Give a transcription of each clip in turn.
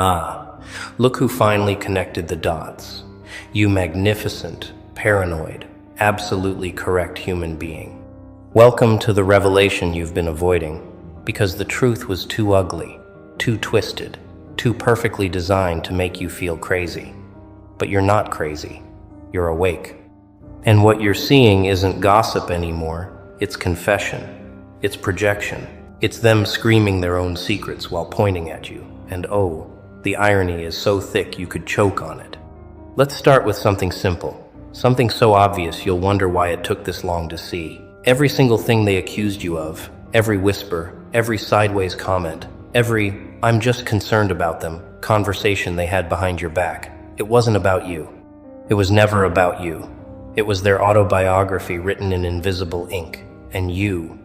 Ah, look who finally connected the dots. You magnificent, paranoid, absolutely correct human being. Welcome to the revelation you've been avoiding, because the truth was too ugly, too twisted, too perfectly designed to make you feel crazy. But you're not crazy. You're awake. And what you're seeing isn't gossip anymore. It's confession. It's projection. It's them screaming their own secrets while pointing at you. And oh, the irony is so thick you could choke on it. Let's start with something simple. Something so obvious you'll wonder why it took this long to see. Every single thing they accused you of, every whisper, every sideways comment, every "I'm just concerned about them" conversation they had behind your back. It wasn't about you. It was never about you. It was their autobiography written in invisible ink. And you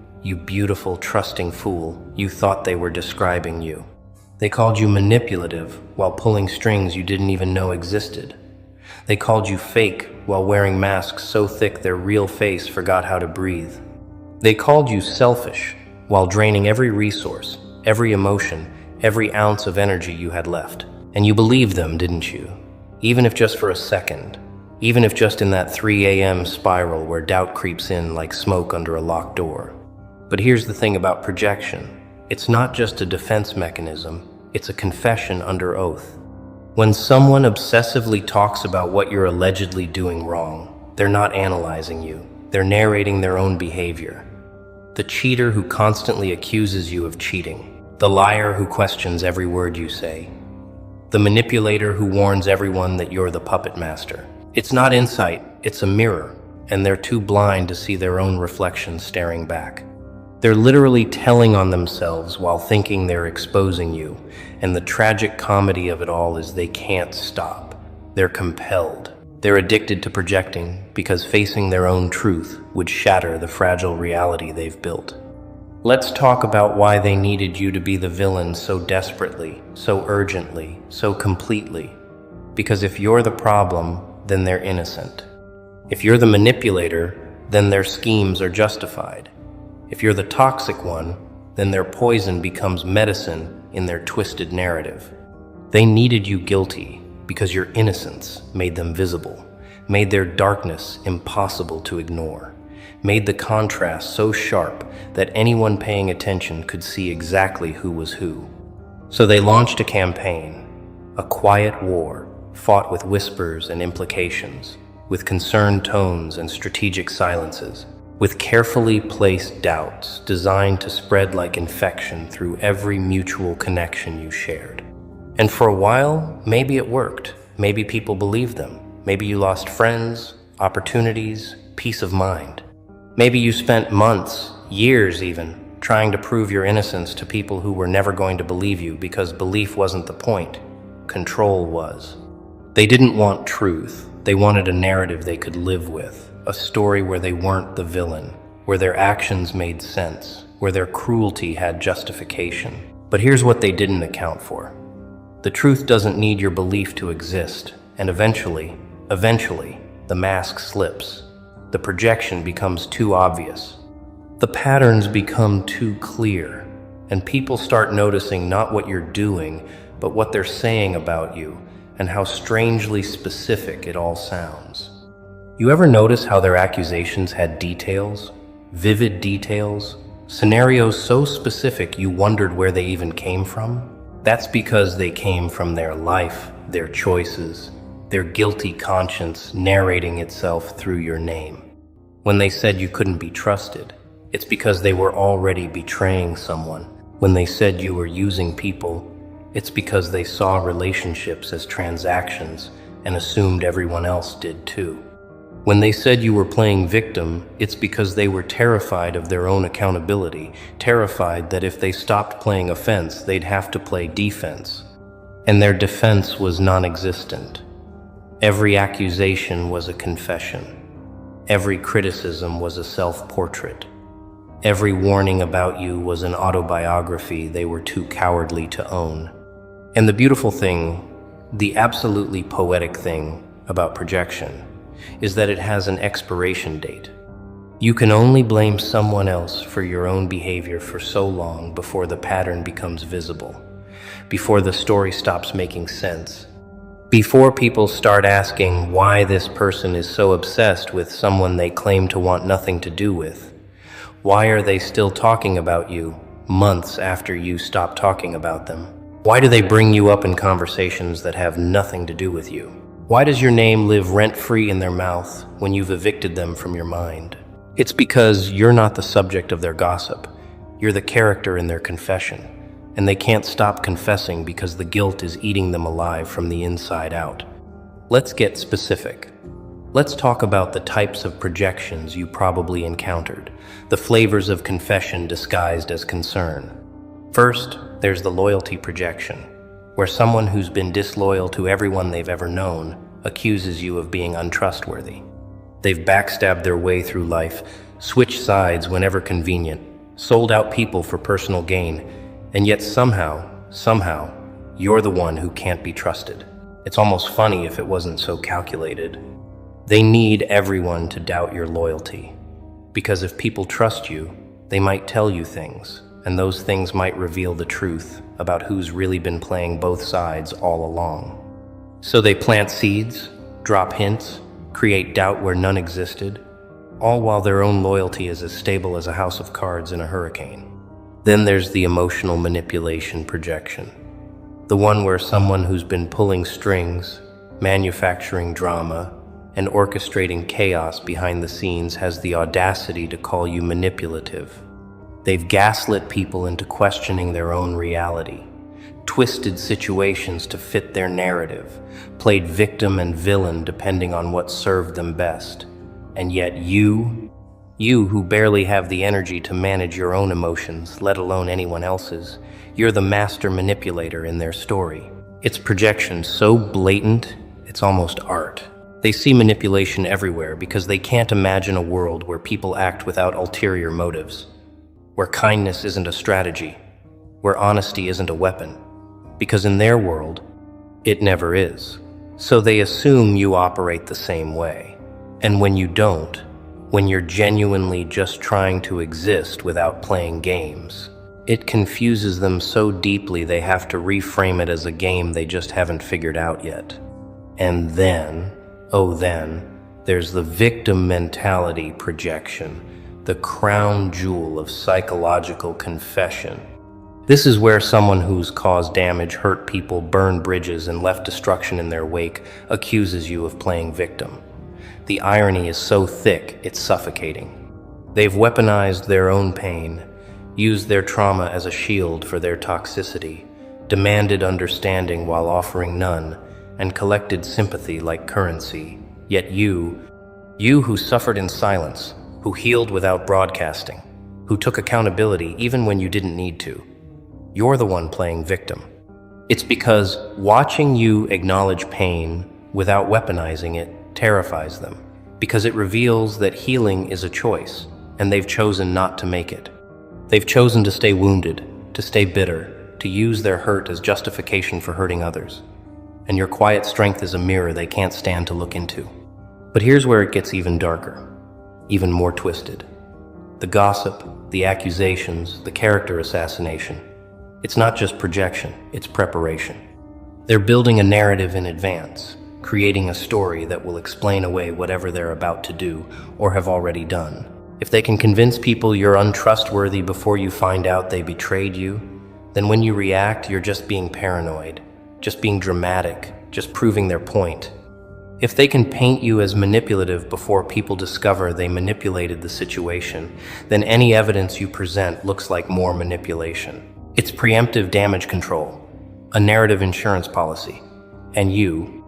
beautiful, trusting fool, you thought they were describing you. They called you manipulative while pulling strings you didn't even know existed. They called you fake while wearing masks so thick their real face forgot how to breathe. They called you selfish while draining every resource, every emotion, every ounce of energy you had left. And you believed them, didn't you? Even if just for a second. Even if just in that 3 a.m. spiral where doubt creeps in like smoke under a locked door. But here's the thing about projection. It's not just a defense mechanism, it's a confession under oath. When someone obsessively talks about what you're allegedly doing wrong, they're not analyzing you, they're narrating their own behavior. The cheater who constantly accuses you of cheating, the liar who questions every word you say, the manipulator who warns everyone that you're the puppet master. It's not insight, it's a mirror, and they're too blind to see their own reflection staring back. They're literally telling on themselves while thinking they're exposing you, and the tragic comedy of it all is they can't stop. They're compelled. They're addicted to projecting because facing their own truth would shatter the fragile reality they've built. Let's talk about why they needed you to be the villain so desperately, so urgently, so completely. Because if you're the problem, then they're innocent. If you're the manipulator, then their schemes are justified. If you're the toxic one, then their poison becomes medicine in their twisted narrative. They needed you guilty because your innocence made them visible, made their darkness impossible to ignore, made the contrast so sharp that anyone paying attention could see exactly who was who. So they launched a campaign, a quiet war, fought with whispers and implications, with concerned tones and strategic silences, with carefully placed doubts designed to spread like infection through every mutual connection you shared. And for a while, maybe it worked. Maybe people believed them. Maybe you lost friends, opportunities, peace of mind. Maybe you spent months, years even, trying to prove your innocence to people who were never going to believe you because belief wasn't the point. Control was. They didn't want truth. They wanted a narrative they could live with, a story where they weren't the villain, where their actions made sense, where their cruelty had justification. But here's what they didn't account for. The truth doesn't need your belief to exist, and eventually, the mask slips. The projection becomes too obvious. The patterns become too clear, and people start noticing not what you're doing, but what they're saying about you, and how strangely specific it all sounds. You ever notice how their accusations had details, vivid details, scenarios so specific you wondered where they even came from? That's because they came from their life, their choices, their guilty conscience narrating itself through your name. When they said you couldn't be trusted, it's because they were already betraying someone. When they said you were using people, it's because they saw relationships as transactions and assumed everyone else did too. When they said you were playing victim, it's because they were terrified of their own accountability, terrified that if they stopped playing offense, they'd have to play defense. And their defense was non-existent. Every accusation was a confession. Every criticism was a self-portrait. Every warning about you was an autobiography they were too cowardly to own. And the beautiful thing, the absolutely poetic thing about projection, is that it has an expiration date. You can only blame someone else for your own behavior for so long before the pattern becomes visible. before the story stops making sense. Before people start asking why this person is so obsessed with someone they claim to want nothing to do with. Why are they still talking about you months after you stop talking about them? Why do they bring you up in conversations that have nothing to do with you? Why does your name live rent-free in their mouth when you've evicted them from your mind? It's because you're not the subject of their gossip. You're the character in their confession. And they can't stop confessing because the guilt is eating them alive from the inside out. Let's get specific. Let's talk about the types of projections you probably encountered, the flavors of confession disguised as concern. First, there's the loyalty projection, where someone who's been disloyal to everyone they've ever known accuses you of being untrustworthy. They've backstabbed their way through life, switched sides whenever convenient, sold out people for personal gain, and yet somehow, you're the one who can't be trusted. It's almost funny if it wasn't so calculated. They need everyone to doubt your loyalty, because if people trust you, they might tell you things, and those things might reveal the truth about who's really been playing both sides all along. So they plant seeds, drop hints, create doubt where none existed, all while their own loyalty is as stable as a house of cards in a hurricane. Then there's the emotional manipulation projection, the one where someone who's been pulling strings, manufacturing drama, and orchestrating chaos behind the scenes has the audacity to call you manipulative. They've gaslit people into questioning their own reality, twisted situations to fit their narrative, played victim and villain depending on what served them best. And yet you who barely have the energy to manage your own emotions, let alone anyone else's, you're the master manipulator in their story. It's projection so blatant, it's almost art. They see manipulation everywhere because they can't imagine a world where people act without ulterior motives, where kindness isn't a strategy, where honesty isn't a weapon, because in their world, it never is. So they assume you operate the same way. And when you don't, when you're genuinely just trying to exist without playing games, it confuses them so deeply they have to reframe it as a game they just haven't figured out yet. And then, there's the victim mentality projection, the crown jewel of psychological confession. This is where someone who's caused damage, hurt people, burned bridges, and left destruction in their wake accuses you of playing victim. The irony is so thick, it's suffocating. They've weaponized their own pain, used their trauma as a shield for their toxicity, demanded understanding while offering none, and collected sympathy like currency. Yet you who suffered in silence, who healed without broadcasting, who took accountability even when you didn't need to, you're the one playing victim. It's because watching you acknowledge pain without weaponizing it terrifies them, because it reveals that healing is a choice, and they've chosen not to make it. They've chosen to stay wounded, to stay bitter, to use their hurt as justification for hurting others. And your quiet strength is a mirror they can't stand to look into. But here's where it gets even darker, even more twisted. The gossip, the accusations, the character assassination. It's not just projection, it's preparation. They're building a narrative in advance, creating a story that will explain away whatever they're about to do or have already done. If they can convince people you're untrustworthy before you find out they betrayed you, then when you react, you're just being paranoid, just being dramatic, just proving their point. If they can paint you as manipulative before people discover they manipulated the situation, then any evidence you present looks like more manipulation. It's preemptive damage control, a narrative insurance policy. And you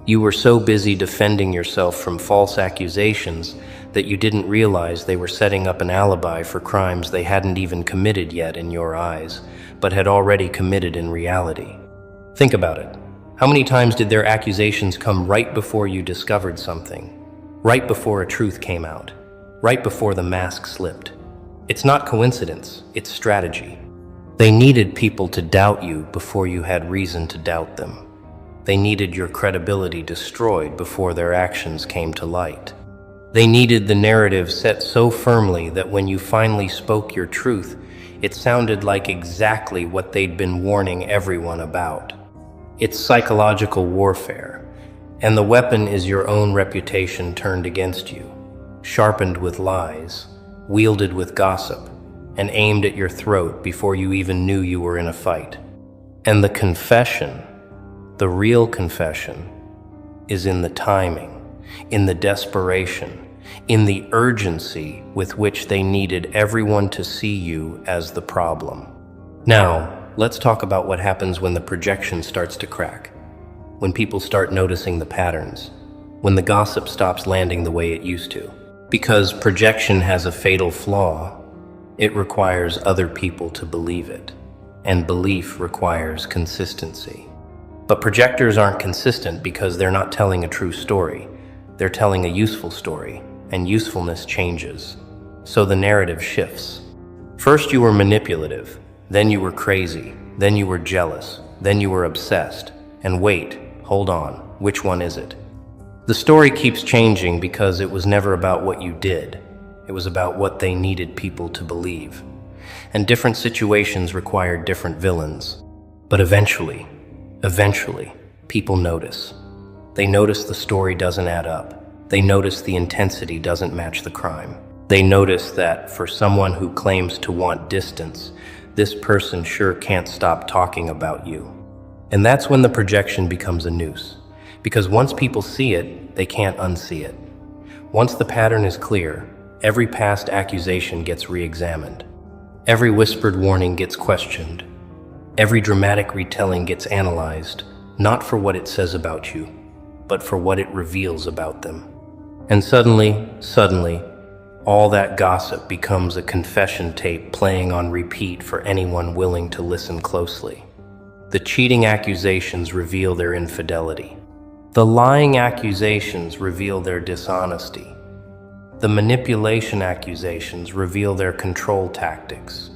were so busy defending yourself from false accusations that you didn't realize they were setting up an alibi for crimes they hadn't even committed yet in your eyes, but had already committed in reality. Think about it. How many times did their accusations come right before you discovered something? Right before a truth came out? Right before the mask slipped? It's not coincidence, it's strategy. They needed people to doubt you before you had reason to doubt them. They needed your credibility destroyed before their actions came to light. They needed the narrative set so firmly that when you finally spoke your truth, It sounded like exactly what they'd been warning everyone about. It's psychological warfare, and the weapon is your own reputation turned against you, sharpened with lies, wielded with gossip, and aimed at your throat before you even knew you were in a fight. And the confession, the real confession, is in the timing, in the desperation, in the urgency with which they needed everyone to see you as the problem. Now, let's talk about what happens when the projection starts to crack, when people start noticing the patterns, when the gossip stops landing the way it used to. Because projection has a fatal flaw. It requires other people to believe it, and belief requires consistency. But projectors aren't consistent because they're not telling a true story. They're telling a useful story, and usefulness changes. So the narrative shifts. First you were manipulative, then you were crazy, then you were jealous, then you were obsessed. And wait, hold on, which one is it? The story keeps changing because it was never about what you did. It was about what they needed people to believe. And different situations required different villains. But eventually, people notice. They notice the story doesn't add up. They notice the intensity doesn't match the crime. They notice that for someone who claims to want distance, this person sure can't stop talking about you. And that's when the projection becomes a noose. Because once people see it, they can't unsee it. Once the pattern is clear, every past accusation gets re-examined. Every whispered warning gets questioned. Every dramatic retelling gets analyzed, not for what it says about you, but for what it reveals about them. And suddenly, all that gossip becomes a confession tape playing on repeat for anyone willing to listen closely. The cheating accusations reveal their infidelity. The lying accusations reveal their dishonesty. The manipulation accusations reveal their control tactics.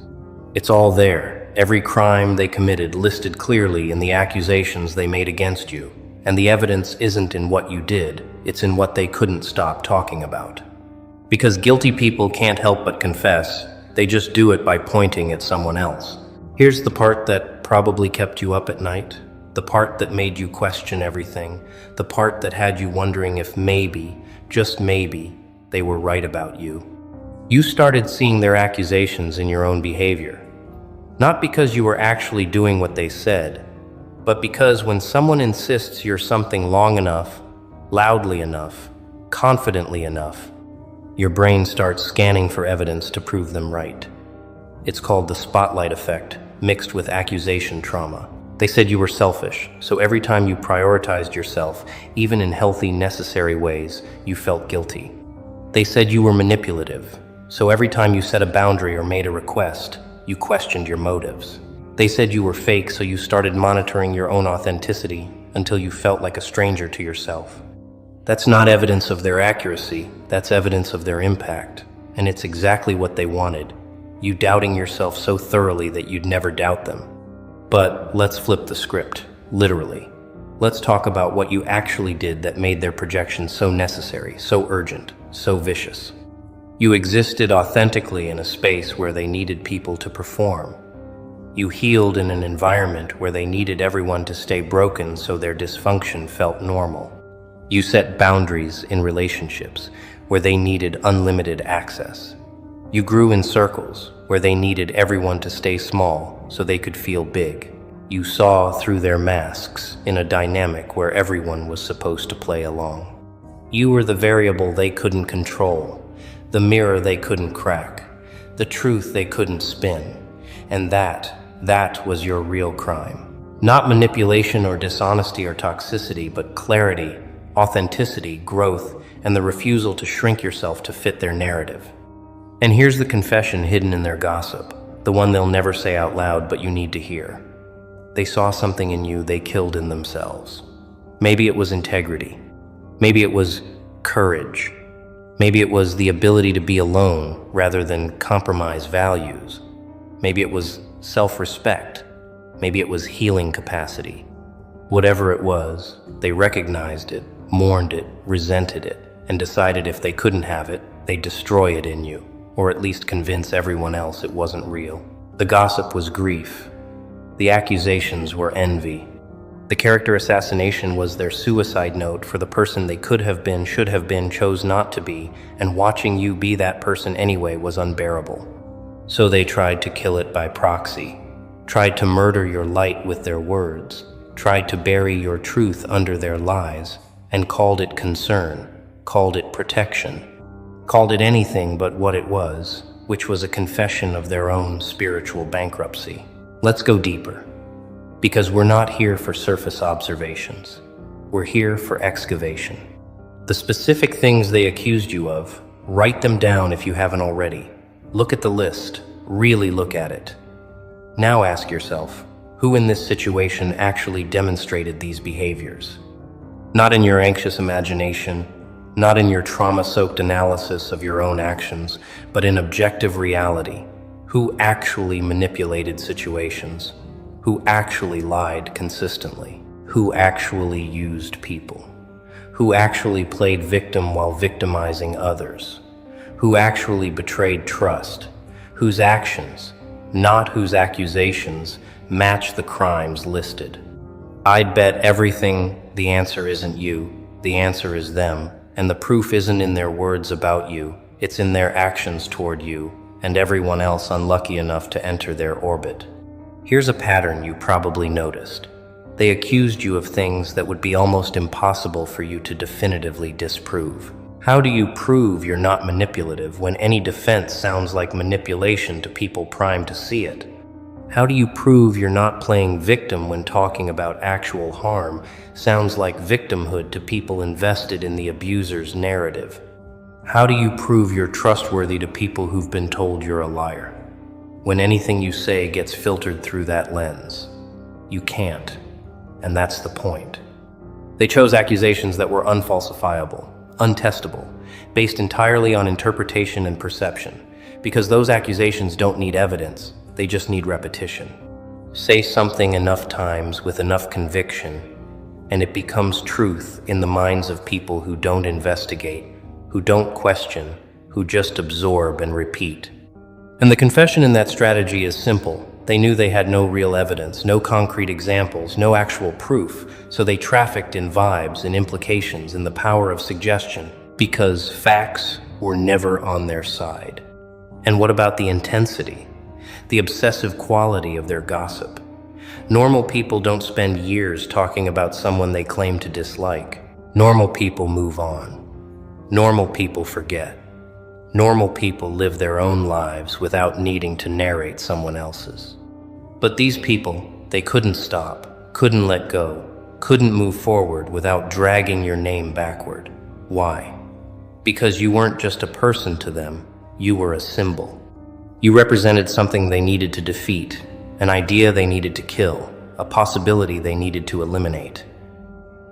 It's all there, every crime they committed listed clearly in the accusations they made against you. And the evidence isn't in what you did, it's in what they couldn't stop talking about. Because guilty people can't help but confess, they just do it by pointing at someone else. Here's the part that probably kept you up at night, the part that made you question everything, the part that had you wondering if maybe, just maybe, they were right about you. You started seeing their accusations in your own behavior. Not because you were actually doing what they said, but because when someone insists you're something long enough, loudly enough, confidently enough, your brain starts scanning for evidence to prove them right. It's called the spotlight effect, mixed with accusation trauma. They said you were selfish, so every time you prioritized yourself, even in healthy, necessary ways, you felt guilty. They said you were manipulative, so every time you set a boundary or made a request, you questioned your motives. They said you were fake, so you started monitoring your own authenticity until you felt like a stranger to yourself. That's not evidence of their accuracy, that's evidence of their impact. And it's exactly what they wanted, you doubting yourself so thoroughly that you'd never doubt them. But let's flip the script, literally. Let's talk about what you actually did that made their projection so necessary, so urgent, so vicious. You existed authentically in a space where they needed people to perform. You healed in an environment where they needed everyone to stay broken so their dysfunction felt normal. You set boundaries in relationships where they needed unlimited access. You grew in circles where they needed everyone to stay small so they could feel big. You saw through their masks in a dynamic where everyone was supposed to play along. You were the variable they couldn't control, the mirror they couldn't crack, the truth they couldn't spin. And that was your real crime. Not manipulation or dishonesty or toxicity, but clarity, authenticity, growth, and the refusal to shrink yourself to fit their narrative. And here's the confession hidden in their gossip, the one they'll never say out loud but you need to hear. They saw something in you they killed in themselves. Maybe it was integrity. Maybe it was courage. Maybe it was the ability to be alone rather than compromise values. Maybe it was self-respect. Maybe it was healing capacity. Whatever it was, they recognized it, mourned it, resented it, and decided if they couldn't have it, they'd destroy it in you, or at least convince everyone else it wasn't real. The gossip was grief. The accusations were envy. The character assassination was their suicide note for the person they could have been, should have been, chose not to be, and watching you be that person anyway was unbearable. So they tried to kill it by proxy, tried to murder your light with their words, tried to bury your truth under their lies, and called it concern, called it protection, called it anything but what it was, which was a confession of their own spiritual bankruptcy. Let's go deeper, because we're not here for surface observations. We're here for excavation. The specific things they accused you of, write them down if you haven't already. Look at the list, really look at it. Now ask yourself, who in this situation actually demonstrated these behaviors? Not in your anxious imagination, not in your trauma-soaked analysis of your own actions, but in objective reality. Who actually manipulated situations? Who actually lied consistently? Who actually used people? Who actually played victim while victimizing others? Who actually betrayed trust? Whose actions, not whose accusations, match the crimes listed? I'd bet everything the answer isn't you, the answer is them, and the proof isn't in their words about you, it's in their actions toward you, and everyone else unlucky enough to enter their orbit. Here's a pattern you probably noticed. They accused you of things that would be almost impossible for you to definitively disprove. How do you prove you're not manipulative when any defense sounds like manipulation to people primed to see it? How do you prove you're not playing victim when talking about actual harm sounds like victimhood to people invested in the abuser's narrative? How do you prove you're trustworthy to people who've been told you're a liar? When anything you say gets filtered through that lens, you can't, and that's the point. They chose accusations that were unfalsifiable, untestable, based entirely on interpretation and perception, because those accusations don't need evidence, they just need repetition. Say something enough times with enough conviction, and it becomes truth in the minds of people who don't investigate, who don't question, who just absorb and repeat. And the confession in that strategy is simple. They knew they had no real evidence, no concrete examples, no actual proof, so they trafficked in vibes and implications and the power of suggestion, because facts were never on their side. And what about the intensity, the obsessive quality of their gossip? Normal people don't spend years talking about someone they claim to dislike. Normal people move on. Normal people forget. Normal people live their own lives without needing to narrate someone else's. But these people, they couldn't stop, couldn't let go, couldn't move forward without dragging your name backward. Why? Because you weren't just a person to them, you were a symbol. You represented something they needed to defeat, an idea they needed to kill, a possibility they needed to eliminate.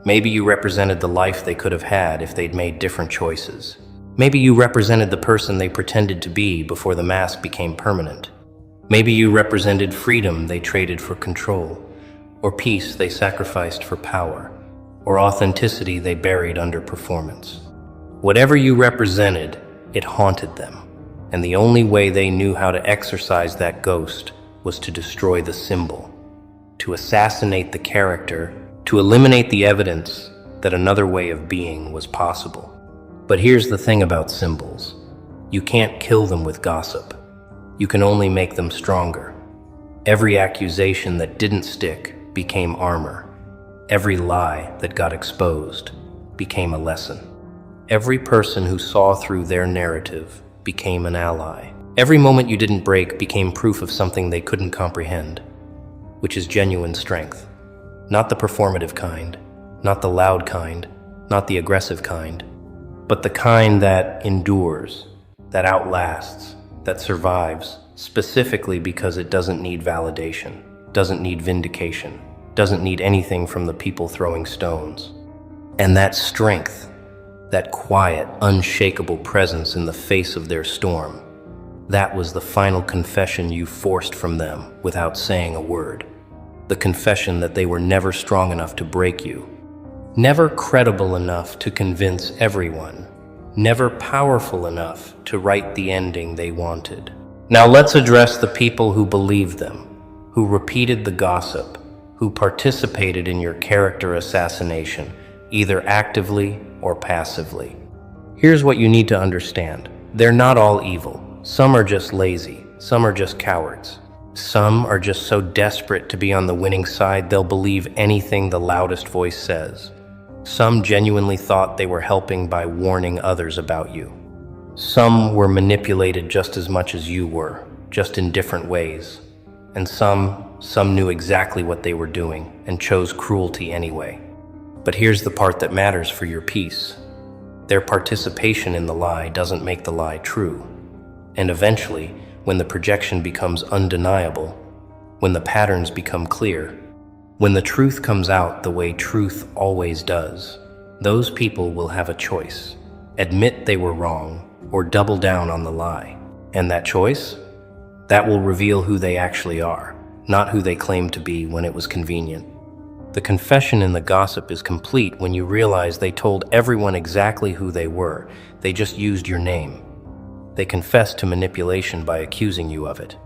Maybe you represented the life they could have had if they'd made different choices. Maybe you represented the person they pretended to be before the mask became permanent. Maybe you represented freedom they traded for control, or peace they sacrificed for power, or authenticity they buried under performance. Whatever you represented, it haunted them, and the only way they knew how to exorcise that ghost was to destroy the symbol, to assassinate the character, to eliminate the evidence that another way of being was possible. But here's the thing about symbols. You can't kill them with gossip. You can only make them stronger. Every accusation that didn't stick became armor. Every lie that got exposed became a lesson. Every person who saw through their narrative became an ally. Every moment you didn't break became proof of something they couldn't comprehend, which is genuine strength. Not the performative kind, not the loud kind, not the aggressive kind, but the kind that endures, that outlasts, that survives, specifically because it doesn't need validation, doesn't need vindication, doesn't need anything from the people throwing stones. And that strength, that quiet, unshakable presence in the face of their storm, that was the final confession you forced from them without saying a word. The confession that they were never strong enough to break you, never credible enough to convince everyone, never powerful enough to write the ending they wanted, Now let's address the people who believed them, who repeated the gossip, who participated in your character assassination, either actively or passively. Here's what you need to understand. They're not all evil. Some are just lazy. Some are just cowards. Some are just so desperate to be on the winning side they'll believe anything the loudest voice says. Some genuinely thought they were helping by warning others about you. Some were manipulated just as much as you were, just in different ways. And some knew exactly what they were doing and chose cruelty anyway. But here's the part that matters for your peace. Their participation in the lie doesn't make the lie true. And eventually, when the projection becomes undeniable, when the patterns become clear, when the truth comes out the way truth always does, those people will have a choice. Admit they were wrong or double down on the lie. And that choice? That will reveal who they actually are, not who they claim to be when it was convenient. The confession in the gossip is complete when you realize they told everyone exactly who they were. They just used your name. They confessed to manipulation by accusing you of it.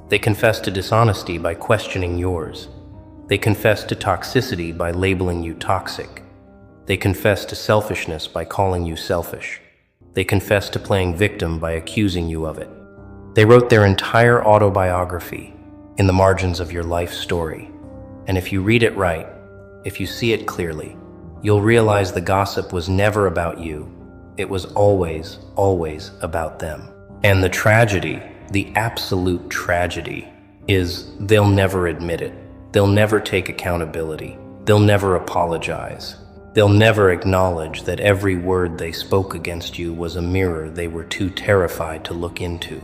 They confessed to dishonesty by questioning yours. They confessed to toxicity by labeling you toxic. They confessed to selfishness by calling you selfish. They confessed to playing victim by accusing you of it. They wrote their entire autobiography in the margins of your life story. And if you read it right, if you see it clearly, you'll realize the gossip was never about you. It was always, always about them. And the tragedy, the absolute tragedy, is they'll never admit it. They'll never take accountability. They'll never apologize. They'll never acknowledge that every word they spoke against you was a mirror they were too terrified to look into.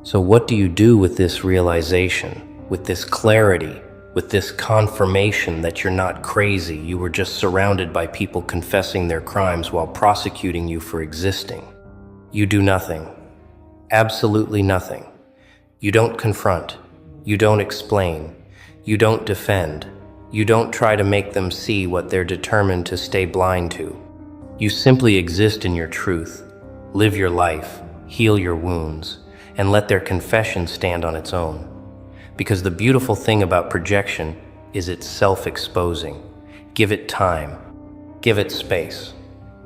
So what do you do with this realization, with this clarity, with this confirmation that you're not crazy, you were just surrounded by people confessing their crimes while prosecuting you for existing? You do nothing. Absolutely nothing. You don't confront. You don't explain. You don't defend. You don't try to make them see what they're determined to stay blind to. You simply exist in your truth, live your life, heal your wounds, and let their confession stand on its own. Because the beautiful thing about projection is it's self-exposing. Give it time. Give it space.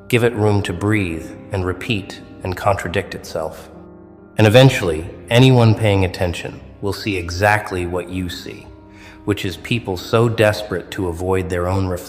Give it room to breathe and repeat and contradict itself. And eventually, anyone paying attention will see exactly what you see, which is people so desperate to avoid their own reflection